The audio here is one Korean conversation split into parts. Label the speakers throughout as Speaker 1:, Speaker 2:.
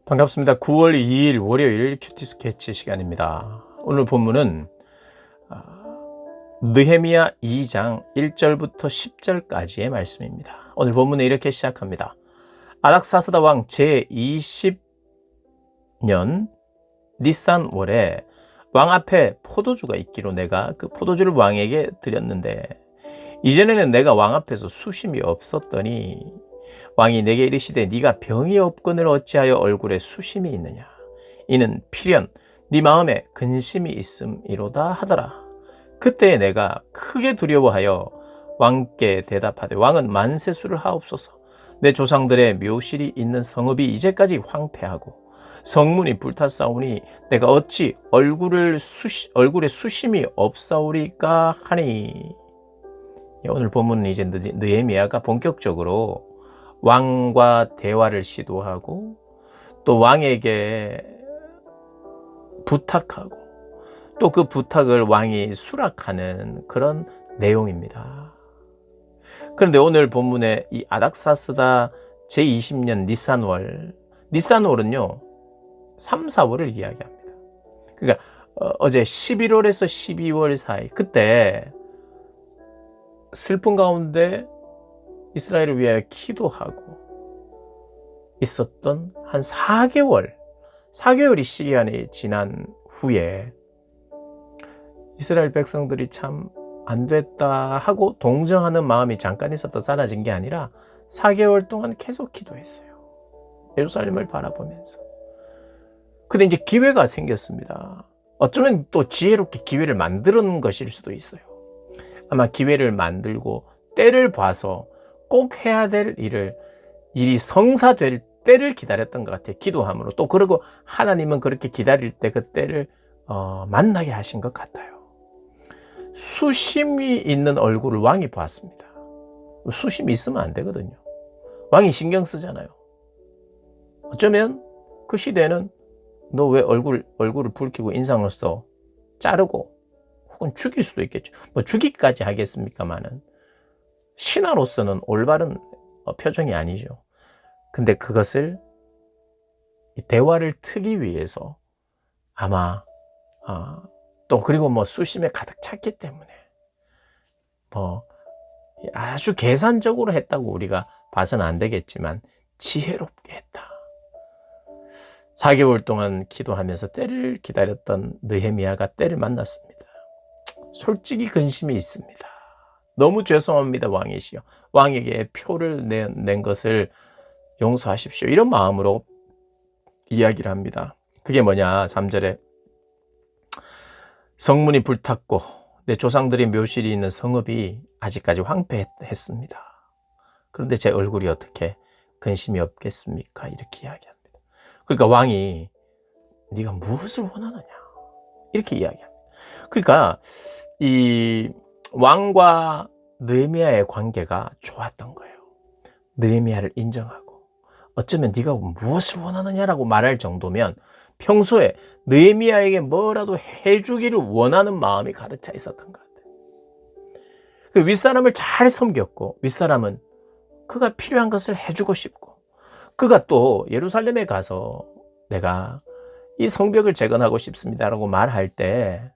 Speaker 1: 반갑습니다. 9월 2일 월요일 큐티 스케치 시간입니다. 오늘 본문은 느헤미야 2장 1절부터 10절까지의 말씀입니다. 오늘 본문은 이렇게 시작합니다. 아닥사스다 왕 제20년 니산월에 왕 앞에 포도주가 있기로 내가 그 포도주를 왕에게 드렸는데 이전에는 내가 왕 앞에서 수심이 없었더니 왕이 내게 이르시되 네가 병이 없거늘 어찌하여 얼굴에 수심이 있느냐. 이는 필연 네 마음에 근심이 있음이로다 하더라. 그때 내가 크게 두려워하여 왕께 대답하되 왕은 만세수를 하옵소서. 내 조상들의 묘실이 있는 성읍이 이제까지 황폐하고 성문이 불탔사오니 내가 어찌 얼굴에 수심이 없사오리까 하니. 오늘 본문은 이제 느헤미야가 본격적으로 왕과 대화를 시도하고 또 왕에게 부탁하고 또 그 부탁을 왕이 수락하는 그런 내용입니다. 그런데 오늘 본문의 이 아닥사스다 제20년 니산월은요 3, 4월을 이야기합니다. 그러니까 어제 11월에서 12월 사이 그때 슬픈 가운데 이스라엘을 위하여 기도하고 있었던 한 4개월이 시간이 지난 후에 이스라엘 백성들이 참 안 됐다 하고 동정하는 마음이 잠깐 있었다 사라진 게 아니라 4개월 동안 계속 기도했어요. 예루살렘을 바라보면서. 근데 이제 기회가 생겼습니다. 어쩌면 또 지혜롭게 기회를 만드는 것일 수도 있어요. 아마 기회를 만들고 때를 봐서 꼭 해야 될 일이 성사될 때를 기다렸던 것 같아요. 기도함으로. 또 그리고 하나님은 그렇게 기다릴 때 그 때를 만나게 하신 것 같아요. 수심이 있는 얼굴을 왕이 보았습니다. 수심이 있으면 안 되거든요. 왕이 신경 쓰잖아요. 어쩌면 그 시대는 너 왜 얼굴을 붉히고 인상을 써? 자르고 혹은 죽일 수도 있겠죠. 뭐 죽이기까지 하겠습니까마는 신하로서는 올바른 표정이 아니죠. 근데 그것을 대화를 트기 위해서 아마 또 그리고 뭐 수심에 가득 찼기 때문에 뭐 아주 계산적으로 했다고 우리가 봐서는 안 되겠지만 지혜롭게 했다. 4개월 동안 기도하면서 때를 기다렸던 느헤미야가 때를 만났습니다. 솔직히 근심이 있습니다. 너무 죄송합니다, 왕이시여. 왕에게 표를 낸 것을 용서하십시오. 이런 마음으로 이야기를 합니다. 그게 뭐냐? 3절에 성문이 불탔고 내 조상들의 묘실이 있는 성읍이 아직까지 황폐했습니다. 그런데 제 얼굴이 어떻게 근심이 없겠습니까? 이렇게 이야기합니다. 그러니까 왕이 네가 무엇을 원하느냐? 이렇게 이야기합니다. 그러니까 이 왕과 느헤미야의 관계가 좋았던 거예요. 느헤미야를 인정하고 어쩌면 네가 무엇을 원하느냐라고 말할 정도면 평소에 느헤미야에게 뭐라도 해주기를 원하는 마음이 가득 차 있었던 것 같아요. 그 윗사람을 잘 섬겼고 윗사람은 그가 필요한 것을 해주고 싶고 그가 또 예루살렘에 가서 내가 이 성벽을 재건하고 싶습니다라고 말할 때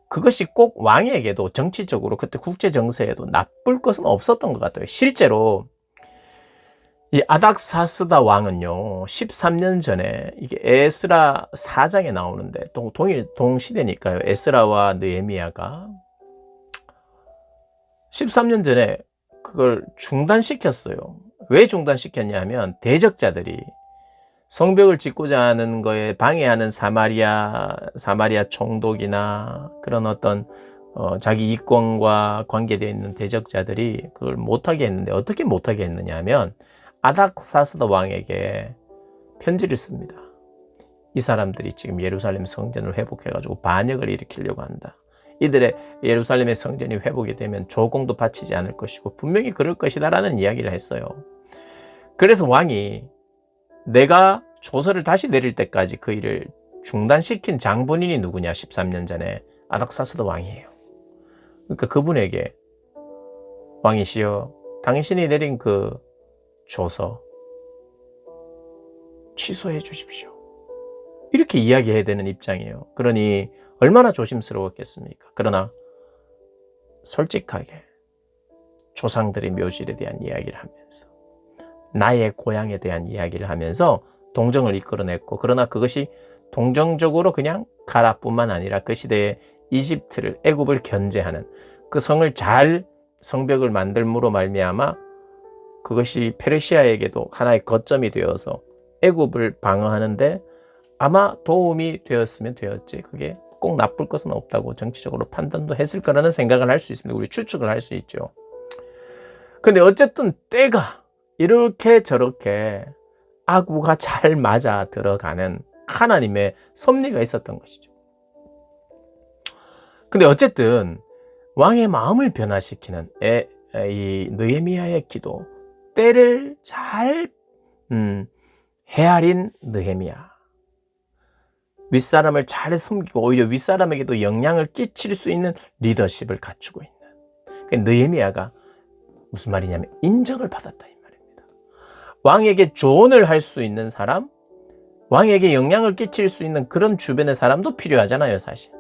Speaker 1: 그것이 꼭 왕에게도 정치적으로 그때 국제 정세에도 나쁠 것은 없었던 것 같아요. 실제로 이 아닥사스다 왕은요 13년 전에 이게 에스라 4장에 나오는데 동시대니까요. 에스라와 느헤미야가 13년 전에 그걸 중단시켰어요. 왜 중단시켰냐면 대적자들이 성벽을 짓고자 하는 거에 방해하는 사마리아 총독이나 그런 어떤 자기 이권과 관계되어 있는 대적자들이 그걸 못하게 했는데 어떻게 못하게 했느냐 하면 아닥사스다 왕에게 편지를 씁니다. 이 사람들이 지금 예루살렘 성전을 회복해가지고 반역을 일으키려고 한다. 이들의 예루살렘의 성전이 회복이 되면 조공도 바치지 않을 것이고 분명히 그럴 것이다라는 이야기를 했어요. 그래서 왕이 내가 조서를 다시 내릴 때까지 그 일을 중단시킨 장본인이 누구냐? 13년 전에 아닥사스다 왕이에요. 그러니까 그분에게 당신이 내린 그 조서 취소해 주십시오. 이렇게 이야기해야 되는 입장이에요. 그러니 얼마나 조심스러웠겠습니까? 그러나 솔직하게 조상들의 묘실에 대한 이야기를 하면서 나의 고향에 대한 이야기를 하면서 동정을 이끌어냈고, 그러나 그것이 동정적으로 그냥 가라뿐만 아니라 그 시대에 이집트를, 애굽을 견제하는 그 성을 잘 성벽을 만들므로 말미암아 그것이 페르시아에게도 하나의 거점이 되어서 애굽을 방어하는데 아마 도움이 되었으면 되었지, 그게 꼭 나쁠 것은 없다고 정치적으로 판단도 했을 거라는 생각을 할 수 있습니다. 우리 추측을 할 수 있죠. 근데 어쨌든 때가 이렇게 저렇게 아구가 잘 맞아 들어가는 하나님의 섭리가 있었던 것이죠. 근데 어쨌든 왕의 마음을 변화시키는 이 느헤미야의 기도, 때를 잘 헤아린 느헤미야, 윗사람을 잘 섬기고 오히려 윗사람에게도 영향을 끼칠 수 있는 리더십을 갖추고 있는 느헤미야가 무슨 말이냐면 인정을 받았다 이 말입니다. 왕에게 조언을 할 수 있는 사람, 왕에게 영향을 끼칠 수 있는 그런 주변의 사람도 필요하잖아요. 사실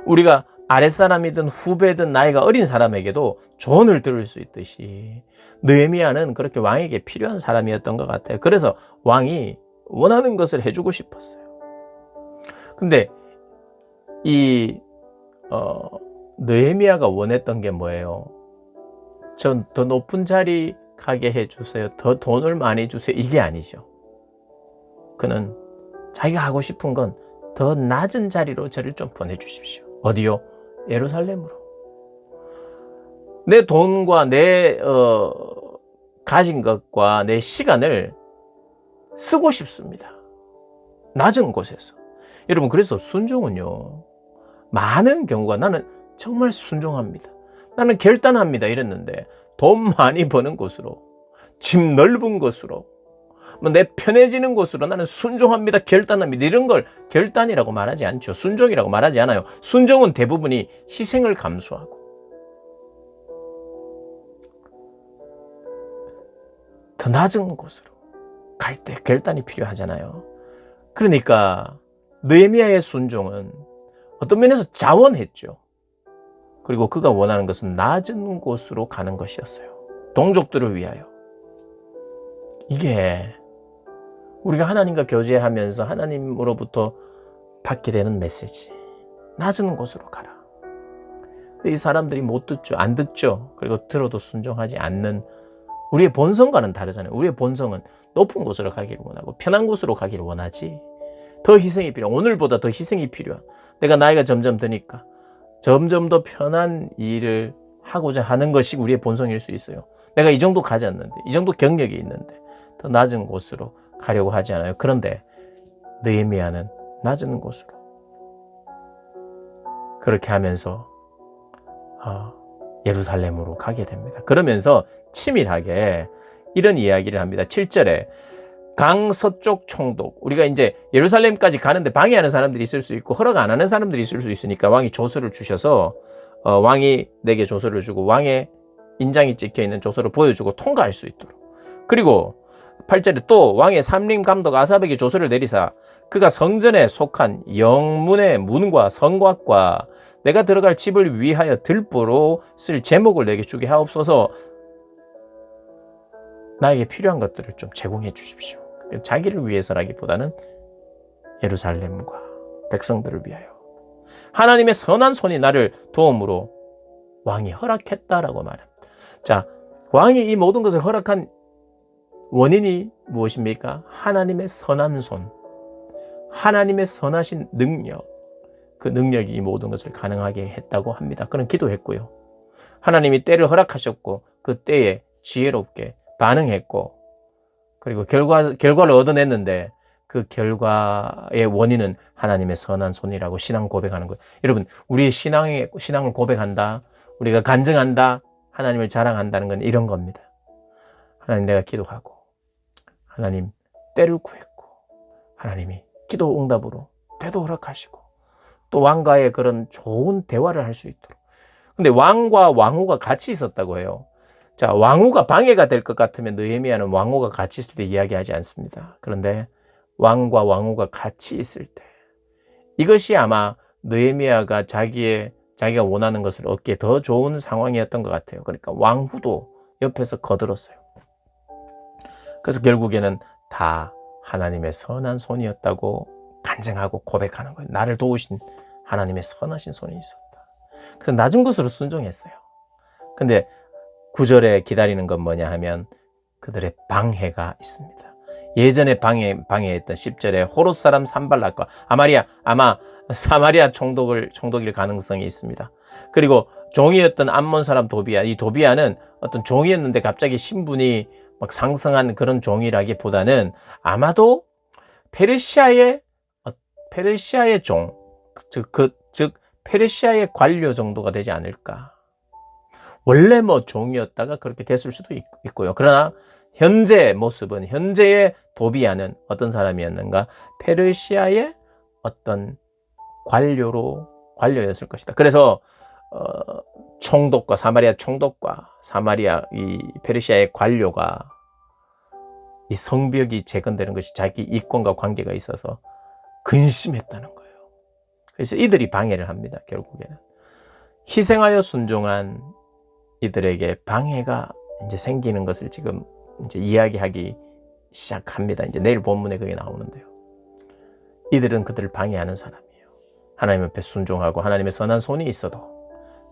Speaker 1: 우리가 아랫사람이든 후배든 나이가 어린 사람에게도 조언을 들을 수 있듯이 느헤미야는 그렇게 왕에게 필요한 사람이었던 것 같아요. 그래서 왕이 원하는 것을 해주고 싶었어요. 근데 이 느헤미야가 원했던 게 뭐예요? 전 더 높은 자리 가게 해주세요, 더 돈을 많이 주세요, 이게 아니죠. 그는 자기가 하고 싶은 건 더 낮은 자리로 저를 좀 보내주십시오. 어디요? 예루살렘으로. 내 돈과 내 가진 것과 내 시간을 쓰고 싶습니다. 낮은 곳에서. 여러분, 그래서 순종은요, 많은 경우가 나는 정말 순종합니다, 나는 결단합니다 이랬는데 돈 많이 버는 곳으로, 집 넓은 곳으로, 내 편해지는 곳으로 나는 순종합니다, 결단합니다, 이런 걸 결단이라고 말하지 않죠. 순종이라고 말하지 않아요. 순종은 대부분이 희생을 감수하고 더 낮은 곳으로 갈 때 결단이 필요하잖아요. 그러니까 느헤미야의 순종은 어떤 면에서 자원했죠. 그리고 그가 원하는 것은 낮은 곳으로 가는 것이었어요. 동족들을 위하여. 이게 우리가 하나님과 교제하면서 하나님으로부터 받게 되는 메시지. 낮은 곳으로 가라. 이 사람들이 못 듣죠. 안 듣죠. 그리고 들어도 순종하지 않는 우리의 본성과는 다르잖아요. 우리의 본성은 높은 곳으로 가기를 원하고 편한 곳으로 가기를 원하지. 더 희생이 필요한, 오늘보다 더 희생이 필요한, 내가 나이가 점점 드니까 점점 더 편한 일을 하고자 하는 것이 우리의 본성일 수 있어요. 내가 이 정도 가졌는데, 이 정도 경력이 있는데 더 낮은 곳으로 가려고 하지 않아요. 그런데 느헤미야는 낮은 곳으로 그렇게 하면서 예루살렘으로 가게 됩니다. 그러면서 치밀하게 이런 이야기를 합니다. 7절에 강서쪽 총독, 우리가 이제 예루살렘까지 가는데 방해하는 사람들이 있을 수 있고 허락 안 하는 사람들이 있을 수 있으니까 왕이 조서를 주셔서 왕이 내게 조서를 주고 왕의 인장이 찍혀있는 조서를 보여주고 통과할 수 있도록, 그리고 8절에 또 왕의 삼림 감독 아삽에게 조서를 내리사 그가 성전에 속한 영문의 문과 성곽과 내가 들어갈 집을 위하여 들보로 쓸 제목을 내게 주게 하옵소서. 나에게 필요한 것들을 좀 제공해 주십시오. 자기를 위해서라기보다는 예루살렘과 백성들을 위하여 하나님의 선한 손이 나를 도움으로 왕이 허락했다라고 말합니다. 자, 왕이 이 모든 것을 허락한 원인이 무엇입니까? 하나님의 선한 손, 하나님의 선하신 능력, 그 능력이 이 모든 것을 가능하게 했다고 합니다. 그는 기도했고요. 하나님이 때를 허락하셨고 그 때에 지혜롭게 반응했고, 그리고 결과를 얻어냈는데 그 결과의 원인은 하나님의 선한 손이라고 신앙 고백하는 거예요. 여러분, 우리의 신앙을 고백한다, 우리가 간증한다, 하나님을 자랑한다는 건 이런 겁니다. 하나님, 내가 기도하고 하나님 때를 구했고 하나님이 기도 응답으로 때도 허락하시고 또 왕과의 그런 좋은 대화를 할 수 있도록. 근데 왕과 왕후가 같이 있었다고 해요. 자, 왕후가 방해가 될 것 같으면 느헤미야는 왕후가 같이 있을 때 이야기하지 않습니다. 그런데 왕과 왕후가 같이 있을 때 이것이 아마 느헤미야가 자기가 원하는 것을 얻기에 더 좋은 상황이었던 것 같아요. 그러니까 왕후도 옆에서 거들었어요. 그래서 결국에는 다 하나님의 선한 손이었다고 간증하고 고백하는 거예요. 나를 도우신 하나님의 선하신 손이 있었다. 그래서 낮은 곳으로 순종했어요. 근데 9절에 기다리는 건 뭐냐 하면 그들의 방해가 있습니다. 예전에 방해했던 10절에 호롯 사람 산발락과 아마 사마리아 총독일 가능성이 있습니다. 그리고 종이었던 암몬 사람 도비야. 이 도비야는 어떤 종이었는데 갑자기 신분이 막 상승한 그런 종이라기보다는 아마도 페르시아의 종, 즉 페르시아의 관료 정도가 되지 않을까. 원래 뭐 종이었다가 그렇게 됐을 수도 있고요. 그러나 현재의 모습은, 현재의 도비야는 어떤 사람이었는가? 페르시아의 어떤 관료였을 것이다. 그래서 사마리아 총독과 이 페르시아의 관료가 이 성벽이 재건되는 것이 자기 이권과 관계가 있어서 근심했다는 거예요. 그래서 이들이 방해를 합니다. 결국에는 희생하여 순종한 이들에게 방해가 이제 생기는 것을 지금 이제 이야기하기 시작합니다. 이제 내일 본문에 그게 나오는데요. 이들은 그들을 방해하는 사람이에요. 하나님 앞에 순종하고 하나님의 선한 손이 있어도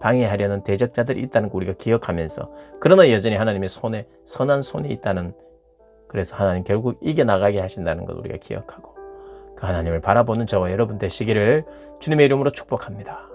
Speaker 1: 방해하려는 대적자들이 있다는 거 우리가 기억하면서, 그러나 여전히 하나님의 선한 손이 있다는, 그래서 하나님 결국 이겨나가게 하신다는 것 우리가 기억하고 그 하나님을 바라보는 저와 여러분 되시기를 주님의 이름으로 축복합니다.